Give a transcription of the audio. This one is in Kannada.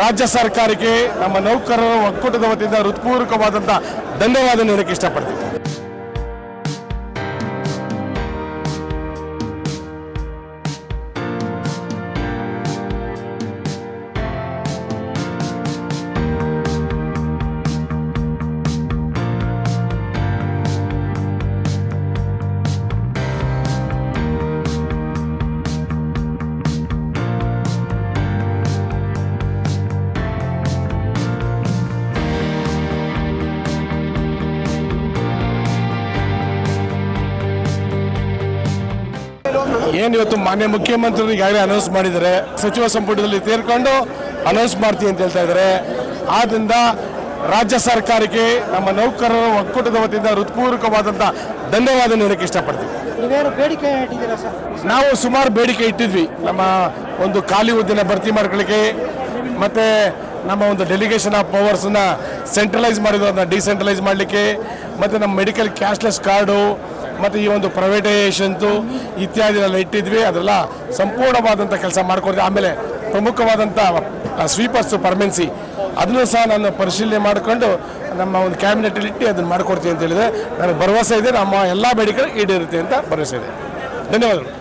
ರಾಜ್ಯ ಸರ್ಕಾರಕ್ಕೆ ನಮ್ಮ ನೌಕರರ ಒಕ್ಕೂಟದ ವತಿಯಿಂದ ಹೃತ್ಪೂರ್ವಕವಾದಂಥ ಧನ್ಯವಾದ ನೀಡಕ್ಕೆ ಇಷ್ಟಪಡ್ತೀನಿ. ಏನು ಇವತ್ತು ಮಾನ್ಯ ಮುಖ್ಯಮಂತ್ರಿಗಳು ಈಗಾಗಲೇ ಅನೌನ್ಸ್ ಮಾಡಿದ್ದಾರೆ, ಸಚಿವ ಸಂಪುಟದಲ್ಲಿ ಸೇರ್ಕೊಂಡು ಅನೌನ್ಸ್ ಮಾಡ್ತೀವಿ ಅಂತ ಹೇಳ್ತಾ ಇದ್ದಾರೆ. ಆದ್ದರಿಂದ ರಾಜ್ಯ ಸರ್ಕಾರಕ್ಕೆ ನಮ್ಮ ನೌಕರರ ಒಕ್ಕೂಟದ ವತಿಯಿಂದ ಹೃತ್ಪೂರ್ವಕವಾದಂಥ ಧನ್ಯವಾದ ನೀಡಕ್ಕೆ ಇಷ್ಟಪಡ್ತೀವಿ. ನಾವು ಸುಮಾರು ಬೇಡಿಕೆ ಇಟ್ಟಿದ್ವಿ, ನಮ್ಮ ಒಂದು ಖಾಲಿ ಹುದ್ದೆನ ಭರ್ತಿ ಮಾಡ್ಕೊಳ್ಳಿಕ್ಕೆ, ಮತ್ತು ನಮ್ಮ ಒಂದು ಡೆಲಿಗೇಷನ್ ಆಫ್ ಪವರ್ಸನ್ನ ಸೆಂಟ್ರಲೈಸ್ ಮಾಡಿದ್ರು, ಅದನ್ನ ಡಿಸೆಂಟ್ರಲೈಸ್ ಮಾಡಲಿಕ್ಕೆ, ಮತ್ತು ನಮ್ಮ ಮೆಡಿಕಲ್ ಕ್ಯಾಶ್ಲೆಸ್ ಕಾರ್ಡು ಮತ್ತು ಈ ಒಂದು ಪ್ರೈವೇಟೈಸೇಷನ್ಸು ಇತ್ಯಾದಿನೆಲ್ಲ ಇಟ್ಟಿದ್ವಿ. ಅದೆಲ್ಲ ಸಂಪೂರ್ಣವಾದಂಥ ಕೆಲಸ ಮಾಡಿಕೊಡ್ತೀವಿ. ಆಮೇಲೆ ಪ್ರಮುಖವಾದಂಥ ಸ್ವೀಪರ್ಸು ಪರ್ಮೆನ್ಸಿ ಅದನ್ನು ಸಹ ನಾನು ಪರಿಶೀಲನೆ ಮಾಡಿಕೊಂಡು ನಮ್ಮ ಒಂದು ಕ್ಯಾಬಿನೆಟಲ್ಲಿ ಇಟ್ಟು ಅದನ್ನು ಮಾಡಿಕೊಡ್ತೀವಿ ಅಂತ ಹೇಳಿದೆ. ನನಗೆ ಭರವಸೆ ಇದೆ, ನಮ್ಮ ಎಲ್ಲ ಬೇಡಿಕೆ ಈಡೇರುತ್ತೆ ಅಂತ ಭರವಸೆ ಇದೆ. ಧನ್ಯವಾದಗಳು.